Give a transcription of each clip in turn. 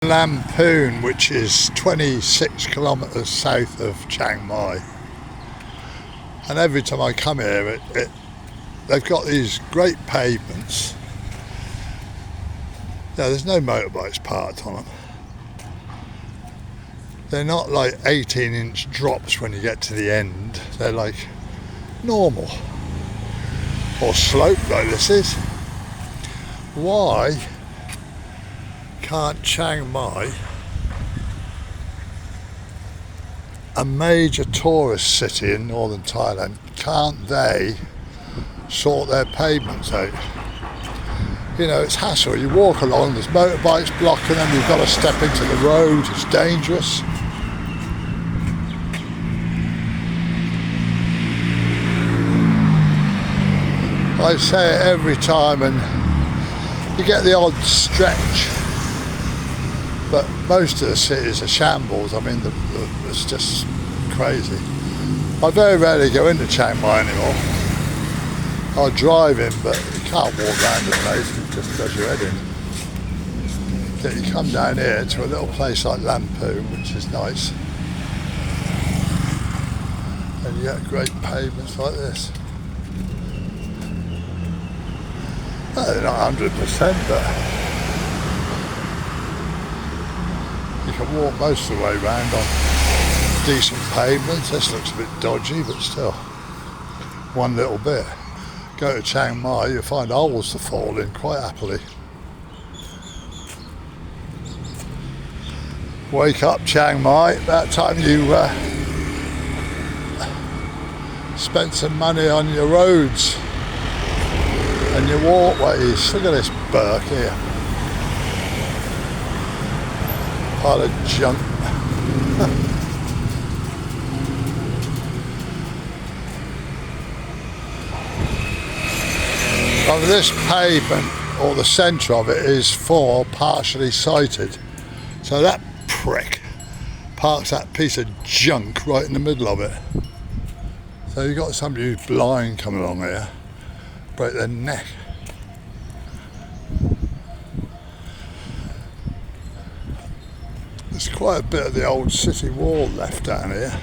Lamphun, which is 26 kilometres south of Chiang Mai, and every time I come here they've got these great pavements. There's no motorbikes parked on them. They're not like 18-inch drops when you get to the end. They're like normal or sloped like this is. Why can't Chiang Mai, a major tourist city in northern Thailand, can't they sort their pavements out? You know, it's hassle. You walk along, there's motorbikes blocking them, you've got to step into the road, it's dangerous. I say it every time, and you get the odd stretch, but most of the cities are shambles. I mean, it's just crazy. I very rarely go into Chiang Mai anymore. I drive in, but you can't walk around the place, it just does your head in. Yet you come down here to a little place like Lamphun, which is nice, and you get great pavements like this. Well, they're not 100%, but you can walk most of the way around on decent pavements. This looks a bit dodgy, but still, one little bit. Go to Chiang Mai, you'll find holes to fall in quite happily. Wake up, Chiang Mai, about time you spent some money on your roads and your walkways. Look at this burk here. Pile of junk. Well, this pavement, or the centre of it, is for partially sighted. So that prick parks that piece of junk right in the middle of it. So you've got somebody who's blind coming along here, break their neck. There's quite a bit of the old city wall left down here.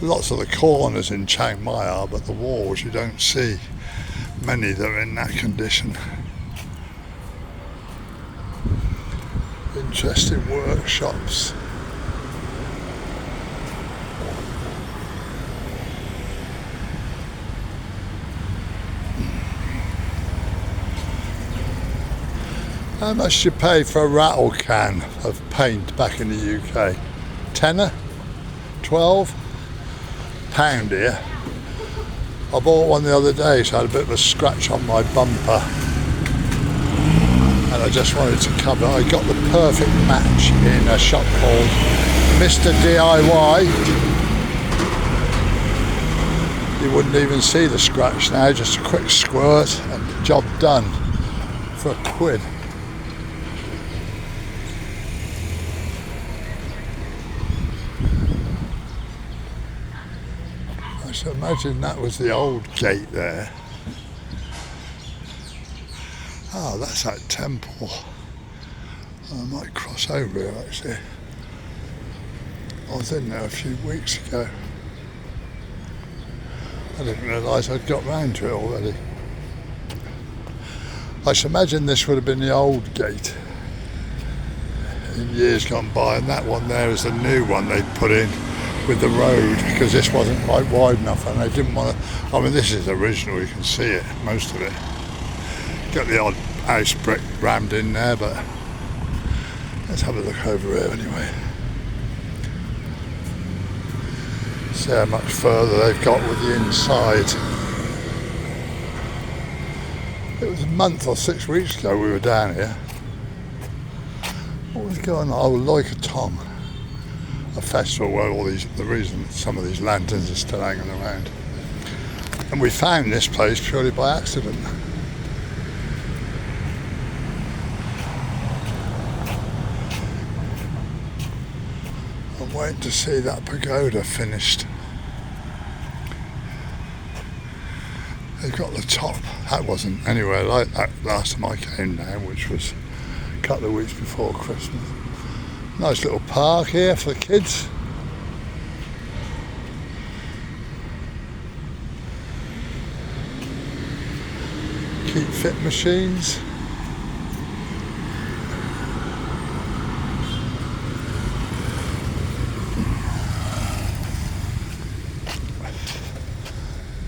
Lots of the corners in Chiang Mai are, but the walls you don't see many that are in that condition. Interesting workshops. How much do you pay for a rattle can of paint back in the UK? Tenner? 12? Pound here. I bought one the other day, so I had a bit of a scratch on my bumper, and I just wanted to cover. I got the perfect match in a shop called Mr. DIY. You wouldn't even see the scratch now, just a quick squirt and job done for £1. So imagine that was the old gate there. Oh, that's that temple. I might cross over here actually. I was in there a few weeks ago. I didn't realise I'd got round to it already. I should imagine this would have been the old gate in years gone by, and that one there is the new one they put in with the road, because this wasn't quite wide enough and they didn't want to. I mean, this is original, you can see it, most of it. Got the odd house brick rammed in there, but let's have a look over here anyway. See how much further they've got with the inside. It was a month or 6 weeks ago we were down here. What was going on? Oh, like a Tom. A festival where the reason some of these lanterns are still hanging around. And we found this place purely by accident. I'm waiting to see that pagoda finished. They've got the top. That wasn't anywhere like that last time I came down, which was a couple of weeks before Christmas. Nice little park here for the kids. Keep fit machines.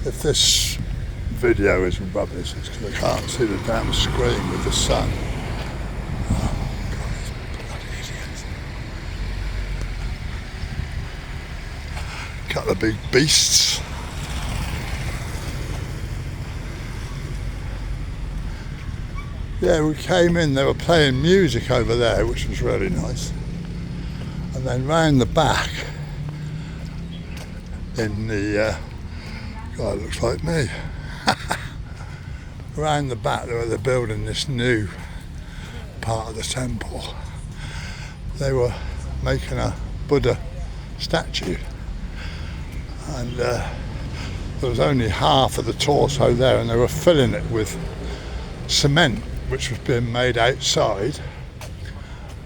If this video is rubbish, it's because I can't see the damn screen with the sun. Oh God, these bloody idiots. Couple of big beasts. Yeah, we came in, they were playing music over there, which was really nice. And then round the back, in the, God, it looks like me. Around the back, they're building this new part of the temple. They were making a Buddha statue. And there was only half of the torso there, and they were filling it with cement, which was being made outside.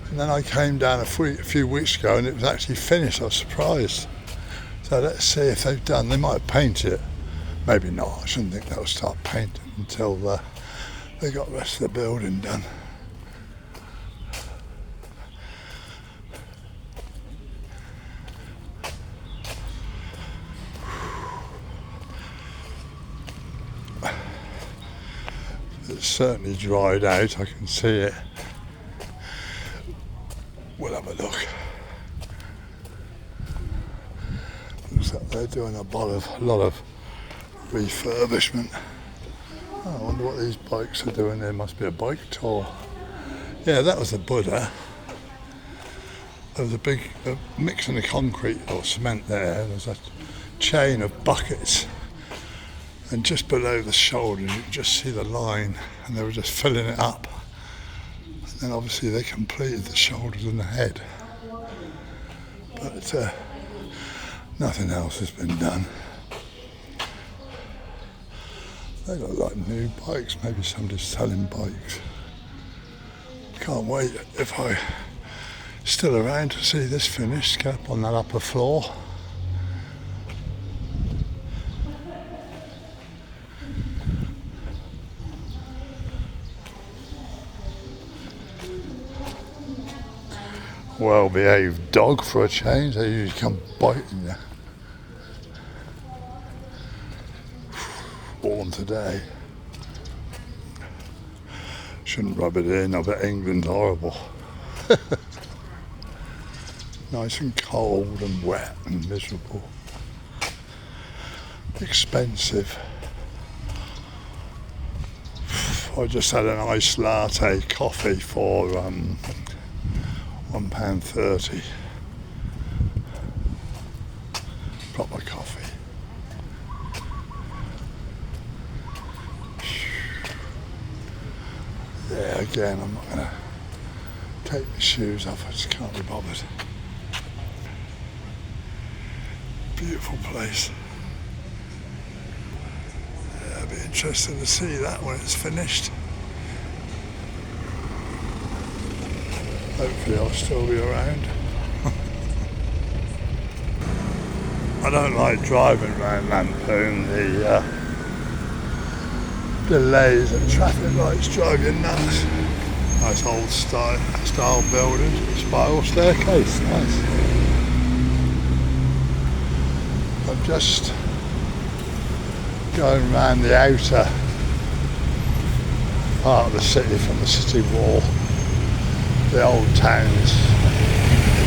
And then I came down a few weeks ago and it was actually finished. I was surprised. So let's see if they've done. They might have painted it. Maybe not. I shouldn't think they'll start painting until they got the rest of the building done. It's certainly dried out, I can see it. We'll have a look. Looks like they're doing a lot of refurbishment. Oh, I wonder what these bikes are doing. There must be a bike tour. Yeah, that was the Buddha. There was a big mixing of concrete or cement there. There's a chain of buckets. And just below the shoulder, you could just see the line, and they were just filling it up. And then obviously they completed the shoulders and the head. But nothing else has been done. They look like new bikes, maybe somebody's selling bikes. Can't wait if I'm still around to see this finished, get up on that upper floor. Well-behaved dog for a change. They usually come biting you. Warm today. Shouldn't rub it in. I bet England's horrible. Nice and cold and wet and miserable. Expensive. I just had an iced latte coffee for £1.30. Proper coffee. Yeah, again, I'm not going to take my shoes off. I just can't be bothered. Beautiful place. Yeah, I'll be interested to see that when it's finished. Hopefully I'll still be around. I don't like driving around Lamphun. The delays and traffic lights drive you nuts. Nice old style building, spiral staircase, nice. I'm just going around the outer part of the city from the city wall. The old towns,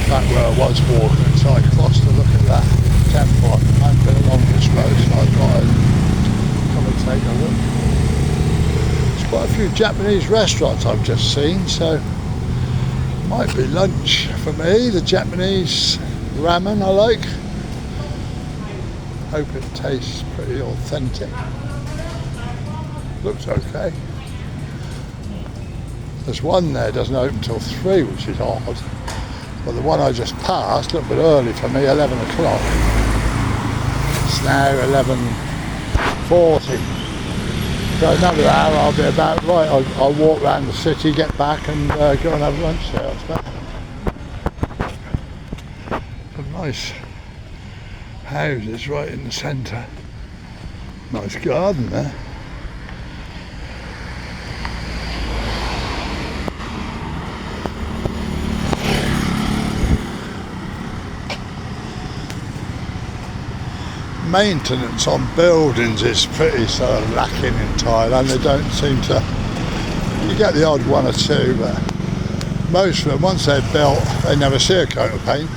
back where I was walking, so I crossed to look at that temple. I haven't been along this road, so I thought I'd come and take a look. There's quite a few Japanese restaurants I've just seen, so might be lunch for me. The Japanese ramen I like. Hope it tastes pretty authentic. Looks okay. There's one there, doesn't open till 3, which is odd. But the one I just passed, a little bit early for me, 11 o'clock. It's now 11:40. So another hour I'll be about right. I'll walk around the city, get back and go and have lunch there, I suppose. Some nice houses right in the centre. Nice garden there. Maintenance on buildings is pretty sort of lacking in Thailand. They don't seem to, you get the odd one or two, but most of them, once they're built, they never see a coat of paint.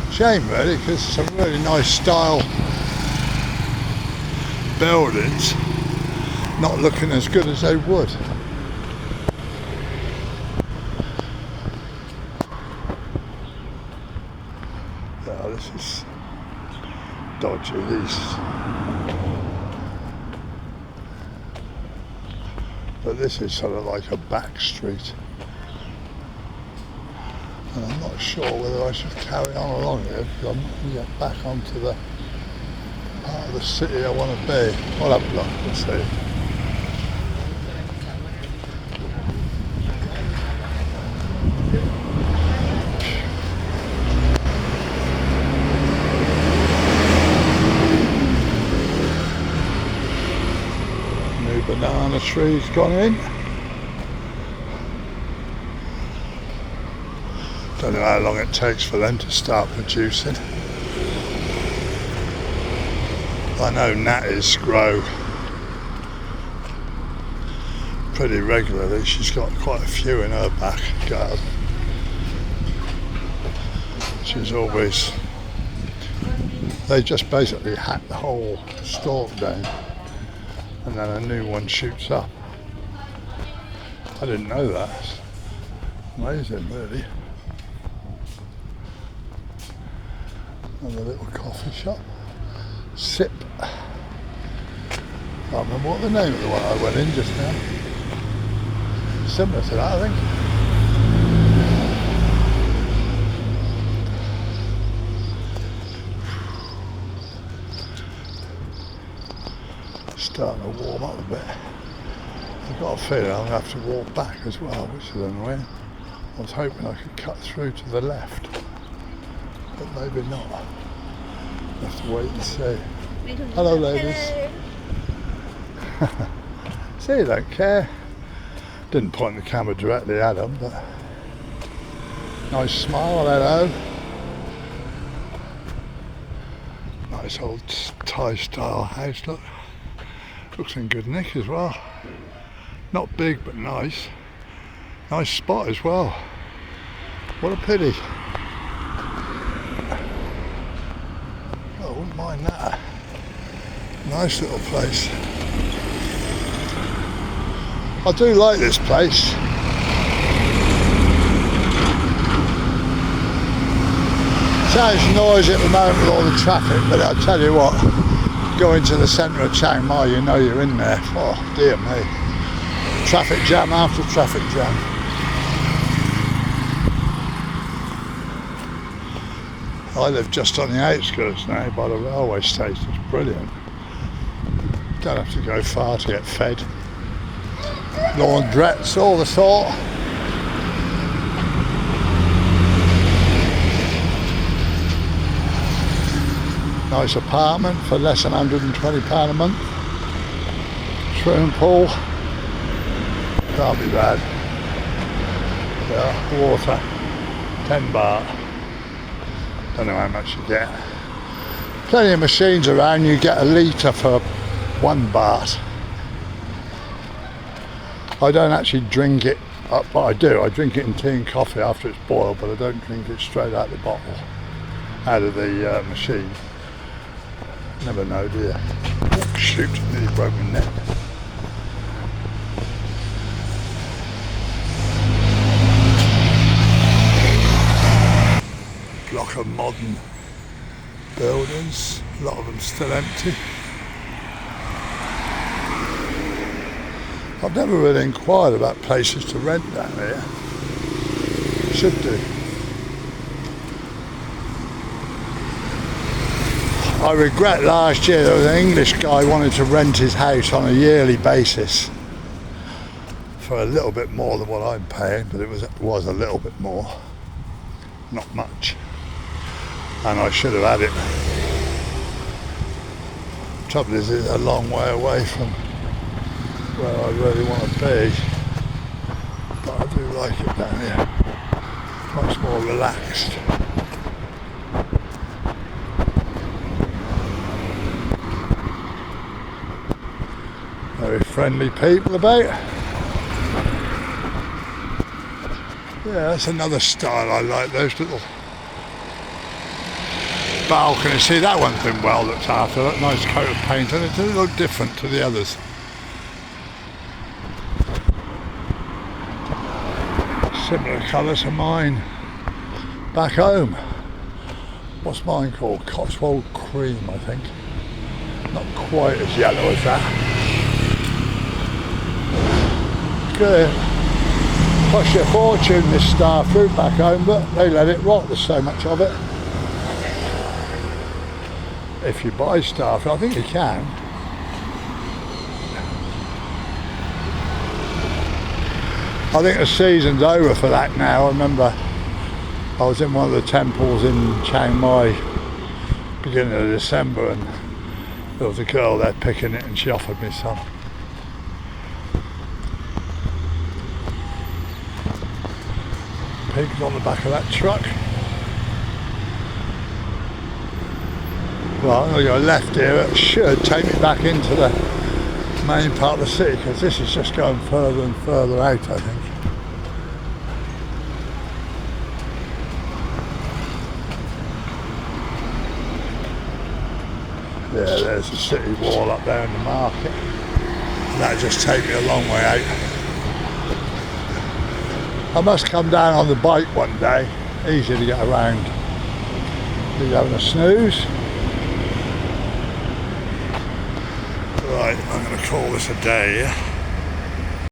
Shame really, because some really nice style buildings not looking as good as they would. Yeah, this is dodgy, these. But this is sort of like a back street. And I'm not sure whether I should carry on along here because I'm not going to get back onto the part of the city I want to be. We'll have a look, we'll see. Banana trees gone in. Don't know how long it takes for them to start producing. I know gnatties grow pretty regularly. She's got quite a few in her back garden. She's always, they just basically hack the whole stalk down and then a new one shoots up. I didn't know that. Amazing, really. Another little coffee shop. Sip. Can't remember what the name of the one I went in just now. Similar to that, I think. Starting to warm up a bit. I've got a feeling I'm going to have to walk back as well, which is annoying. I was hoping I could cut through to the left, but maybe not. I'll have to wait and see. Hello, ladies. Hello. See, you don't care. Didn't point the camera directly at them, but nice smile, hello. Nice old Thai style house, look. Looks in good nick as well. Not big, but nice. Nice spot as well. What a pity. Oh, I wouldn't mind that. Nice little place. I do like this place. Sounds noisy at the moment with all the traffic, but I'll tell you what, go into the centre of Chiang Mai, you know you're in there. Oh dear me. Traffic jam after traffic jam. I live just on the outskirts now by the railway station. It's brilliant. Don't have to go far to get fed. Laundrettes, all the sort. Nice apartment for less than £120 a month. Swimming pool. Can't be bad. Yeah, water. 10 baht. Don't know how much you get. Plenty of machines around. You get a litre for 1 baht. I don't actually drink it up, but I do. I drink it in tea and coffee after it's boiled, but I don't drink it straight out of the bottle, out of the machine. Never know, do you? Oh, shoot, nearly broke my neck. Block of modern buildings, a lot of them still empty. I've never really inquired about places to rent down here. Should do. I regret last year there was an English guy wanted to rent his house on a yearly basis for a little bit more than what I'm paying, but it was a little bit more, not much, and I should have had it. Trouble is, it's a long way away from where I really want to be, but I do like it down here, much more relaxed. Very friendly people about. Yeah, that's another style I like, those little balconies. See, that one's been well looked after, that nice coat of paint, and it's a little different to the others. Similar colour to mine back home. What's mine called? Cotswold Cream, I think. Not quite as yellow as that. Good. Cost you a fortune, this star fruit back home, but they let it rot, there's so much of it. If you buy star fruit, I think you can. I think the season's over for that now. I remember I was in one of the temples in Chiang Mai beginning of December, and there was a girl there picking it and she offered me some. Pigs on the back of that truck. Well, I'm going to go left here. It should take me back into the main part of the city, because this is just going further and further out, I think. Yeah, there's the city wall up there in the market. That'll just take me a long way out. I must come down on the bike one day, easy to get around. Are you having a snooze? Right, I'm going to call this a day.